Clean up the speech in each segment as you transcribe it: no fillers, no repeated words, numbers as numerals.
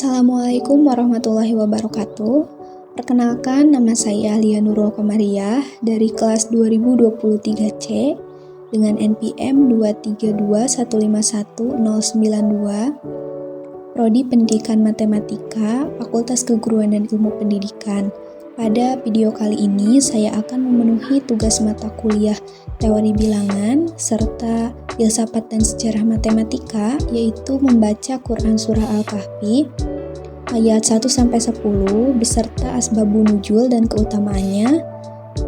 Assalamualaikum warahmatullahi wabarakatuh. Perkenalkan, nama saya Lia Nurul Komariah dari kelas 2023C dengan NPM 232151092, Prodi Pendidikan Matematika, Fakultas Keguruan dan Ilmu Pendidikan. Pada video kali ini, saya akan memenuhi tugas mata kuliah teori bilangan serta filsafat dan sejarah matematika, yaitu membaca Quran Surah Al-Kahfi ayat 1-10 beserta asbabun nuzul dan keutamaannya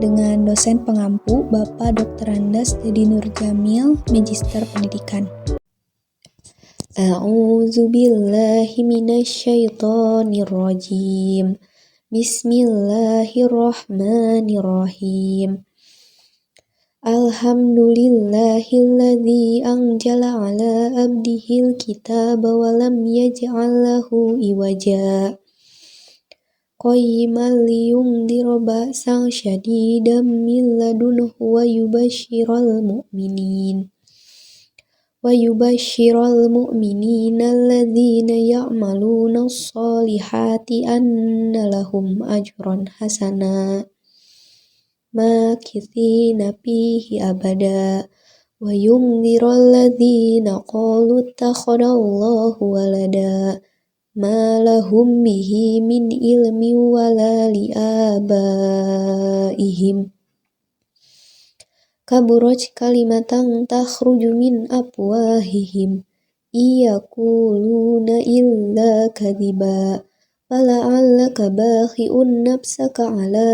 dengan dosen pengampu Bapak Dr. Andes Dedi Nurjamil, Magister Pendidikan. A'udzu billahi minasyaitonir rajim. Bismillahirrahmanirrahim. Alhamdulillahilladzi anzala ala abdihil kitaba wa lam yaj'al lahu iwaja. Qayyiman liyundhira ba'san syadidan min ladunhu wa yubashshiral mu'minina alladzina ya'maluna sholihati anna lahum ajran hasana makithina fihi abada wa yundhiral ladzina qalu ittakhadallahu walada ma lahum bihi min ilmi wala liabaihim kaburat kalimatan takhruju min afwahihim iyaquluna illa kadhiba fala'allaka bakhi'un nafsaka ala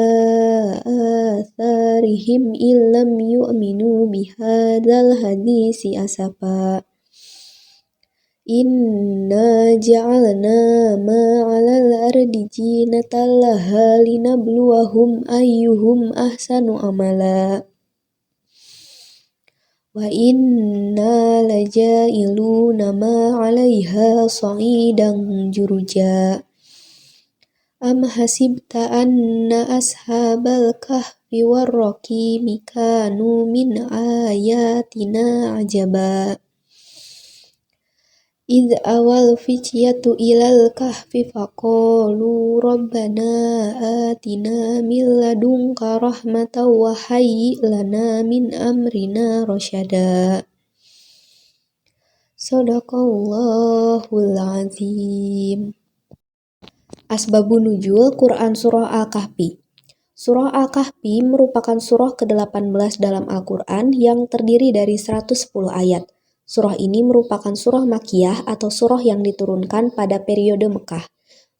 atharihim illam yu'minu bihadzal hadisi asafa. Inna ja'alna ma'alal ardi zinatan laha linabluwahum ayyuhum ahsanu amala. Wa inna laja'iluna ma'alaiha sa'idan juruja. Am hasibta anna ashabal kahfi warraqimi kanu min ayatina ajaba. Idh awal fityatu ilal kahfi faqalu rabbana atina min ladunka rahmatan wa hayyi' lana min amrina rasyada. Shadaqallahul azim. Asbabun nuzul Quran Surah Al-Kahfi. Surah Al-Kahfi merupakan surah ke-18 dalam Al-Quran yang terdiri dari 110 ayat. Surah ini merupakan surah Makkiyah atau surah yang diturunkan pada periode Mekah.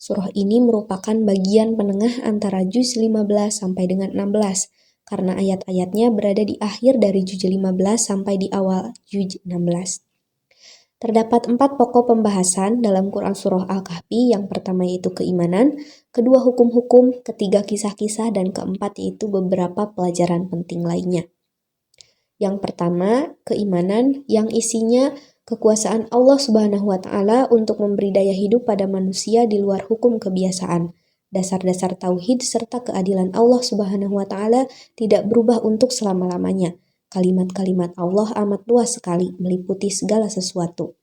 Surah ini merupakan bagian penengah antara juz 15 sampai dengan 16, karena ayat-ayatnya berada di akhir dari juz 15 sampai di awal juz 16. Terdapat 4 pokok pembahasan dalam Quran Surah Al-Kahfi. Yang pertama yaitu keimanan, kedua hukum-hukum, ketiga kisah-kisah, dan keempat yaitu beberapa pelajaran penting lainnya. Yang pertama, keimanan yang isinya kekuasaan Allah Subhanahu wa Ta'ala untuk memberi daya hidup pada manusia di luar hukum kebiasaan. Dasar-dasar tauhid serta keadilan Allah Subhanahu wa Ta'ala tidak berubah untuk selama-lamanya. Kalimat-kalimat Allah amat luas sekali, meliputi segala sesuatu.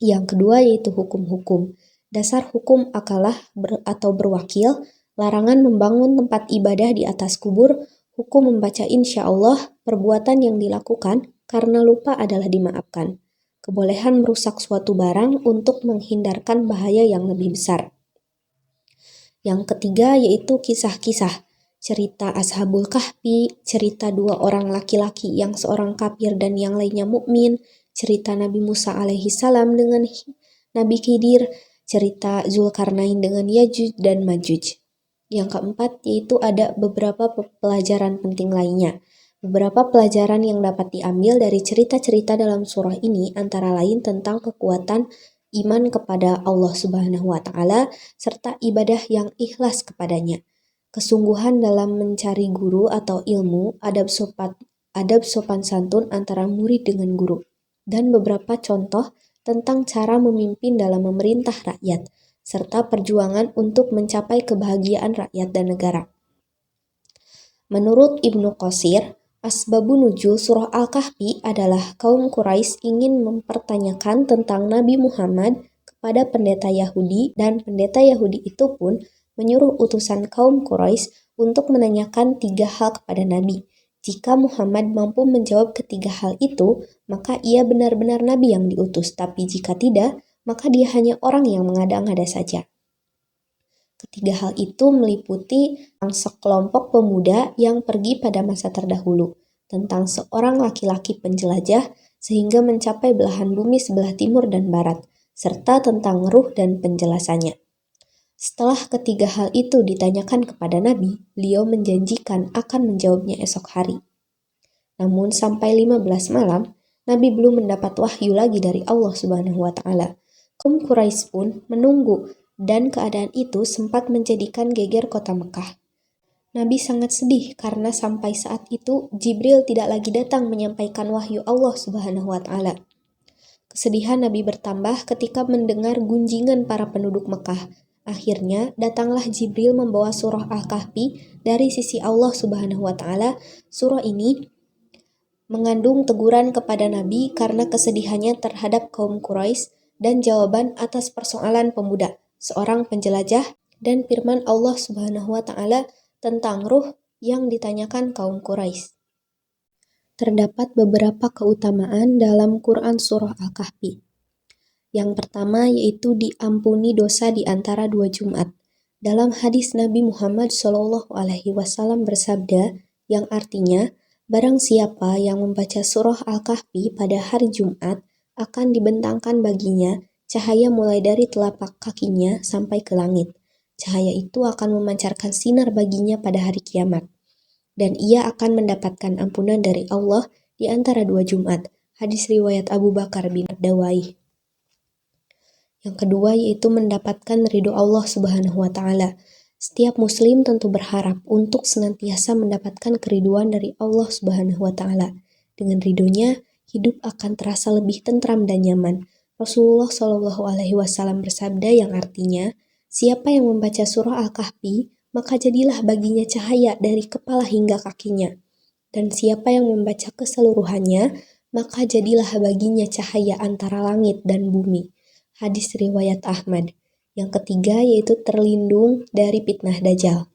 Yang kedua yaitu hukum-hukum. Dasar hukum akalah atau berwakil, larangan membangun tempat ibadah di atas kubur, hukum membaca insya Allah, perbuatan yang dilakukan karena lupa adalah dimaafkan. Kebolehan merusak suatu barang untuk menghindarkan bahaya yang lebih besar. Yang ketiga yaitu kisah-kisah. Cerita Ashabul Kahfi, cerita 2 orang laki-laki yang seorang kafir dan yang lainnya mukmin, cerita Nabi Musa alaihi salam dengan Nabi Khidir, cerita Zulkarnain dengan Yajuj dan Majuj. Yang keempat yaitu ada beberapa pelajaran penting lainnya. Beberapa pelajaran yang dapat diambil dari cerita-cerita dalam surah ini antara lain tentang kekuatan iman kepada Allah Subhanahu wa Ta'ala serta ibadah yang ikhlas kepadanya. Kesungguhan dalam mencari guru atau ilmu, adab sopan santun antara murid dengan guru, dan beberapa contoh tentang cara memimpin dalam memerintah rakyat, serta perjuangan untuk mencapai kebahagiaan rakyat dan negara. Menurut Ibnu Qasir, asbabun nuzul surah Al-Kahfi adalah kaum Quraisy ingin mempertanyakan tentang Nabi Muhammad kepada pendeta Yahudi, dan pendeta Yahudi itu pun menyuruh utusan kaum Quraisy untuk menanyakan 3 hal kepada Nabi. Jika Muhammad mampu menjawab ketiga hal itu, maka ia benar-benar Nabi yang diutus. Tapi jika tidak, maka dia hanya orang yang mengada-ngada saja. Ketiga hal itu meliputi tentang sekelompok pemuda yang pergi pada masa terdahulu, tentang seorang laki-laki penjelajah sehingga mencapai belahan bumi sebelah timur dan barat, serta tentang ruh dan penjelasannya. Setelah ketiga hal itu ditanyakan kepada Nabi, beliau menjanjikan akan menjawabnya esok hari. Namun sampai 15 malam, Nabi belum mendapat wahyu lagi dari Allah Subhanahu wa Ta'ala. Kaum Quraisy pun menunggu, dan keadaan itu sempat menjadikan geger kota Mekah. Nabi sangat sedih karena sampai saat itu Jibril tidak lagi datang menyampaikan wahyu Allah Subhanahu wa Ta'ala. Kesedihan Nabi bertambah ketika mendengar gunjingan para penduduk Mekah. Akhirnya datanglah Jibril membawa surah Al-Kahfi dari sisi Allah Subhanahu wa Ta'ala. Surah ini mengandung teguran kepada Nabi karena kesedihannya terhadap kaum Quraisy dan jawaban atas persoalan pemuda, seorang penjelajah, dan firman Allah Subhanahu wa Ta'ala tentang ruh yang ditanyakan kaum Quraisy. Terdapat beberapa keutamaan dalam Quran Surah Al-Kahfi. Yang pertama yaitu diampuni dosa di antara 2 Jumat. Dalam hadis Nabi Muhammad SAW bersabda, yang artinya, barang siapa yang membaca surah Al-Kahfi pada hari Jumat, akan dibentangkan baginya cahaya mulai dari telapak kakinya sampai ke langit. Cahaya itu akan memancarkan sinar baginya pada hari kiamat. Dan ia akan mendapatkan ampunan dari Allah di antara 2 Jumat. Hadis riwayat Abu Bakar bin Dawaih. Yang kedua yaitu mendapatkan ridho Allah Subhanahu wa Ta'ala. Setiap muslim tentu berharap untuk senantiasa mendapatkan keriduan dari Allah Subhanahu wa Ta'ala. Dengan ridhonya, hidup akan terasa lebih tentram dan nyaman. Rasulullah SAW bersabda yang artinya, siapa yang membaca surah Al-Kahfi, maka jadilah baginya cahaya dari kepala hingga kakinya. Dan siapa yang membaca keseluruhannya, maka jadilah baginya cahaya antara langit dan bumi. Hadis riwayat Ahmad. Yang ketiga yaitu terlindung dari fitnah Dajjal.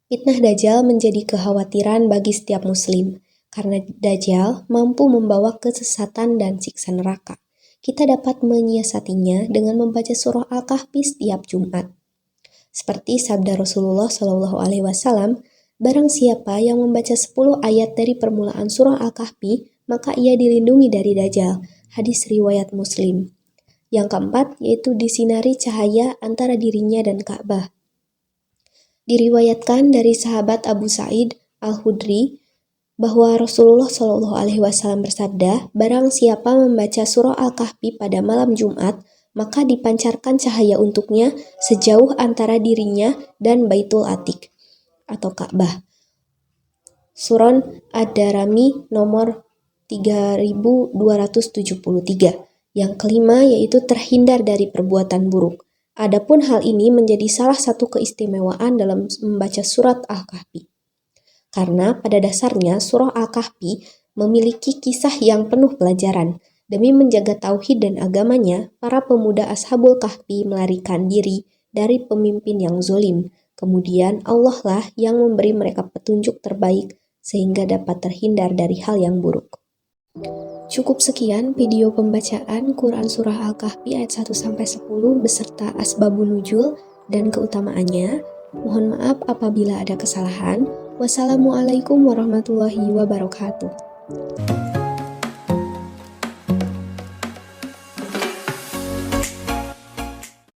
Fitnah Dajjal menjadi kekhawatiran bagi setiap muslim, karena Dajjal mampu membawa kesesatan dan siksa neraka. Kita dapat menyiasatinya dengan membaca surah Al-Kahfi setiap Jumat. Seperti sabda Rasulullah SAW, barang siapa yang membaca 10 ayat dari permulaan surah Al-Kahfi, maka ia dilindungi dari Dajjal. Hadis riwayat Muslim. Yang keempat yaitu disinari cahaya antara dirinya dan Ka'bah. Diriwayatkan dari sahabat Abu Sa'id Al-Khudri bahwa Rasulullah SAW bersabda, barang siapa membaca surah Al-Kahfi pada malam Jumat, maka dipancarkan cahaya untuknya sejauh antara dirinya dan Baitul Atiq atau Ka'bah. Suran Ad-Darimi nomor 3273. Yang kelima yaitu terhindar dari perbuatan buruk. Adapun hal ini menjadi salah satu keistimewaan dalam membaca surat Al-Kahfi. Karena pada dasarnya surah Al-Kahfi memiliki kisah yang penuh pelajaran. Demi menjaga tauhid dan agamanya, para pemuda Ashabul Kahfi melarikan diri dari pemimpin yang zalim. Kemudian Allah lah yang memberi mereka petunjuk terbaik sehingga dapat terhindar dari hal yang buruk. Cukup sekian video pembacaan Quran Surah Al-Kahfi ayat 1-10 beserta asbabun nuzul dan keutamaannya. Mohon maaf apabila ada kesalahan. Wassalamualaikum warahmatullahi wabarakatuh.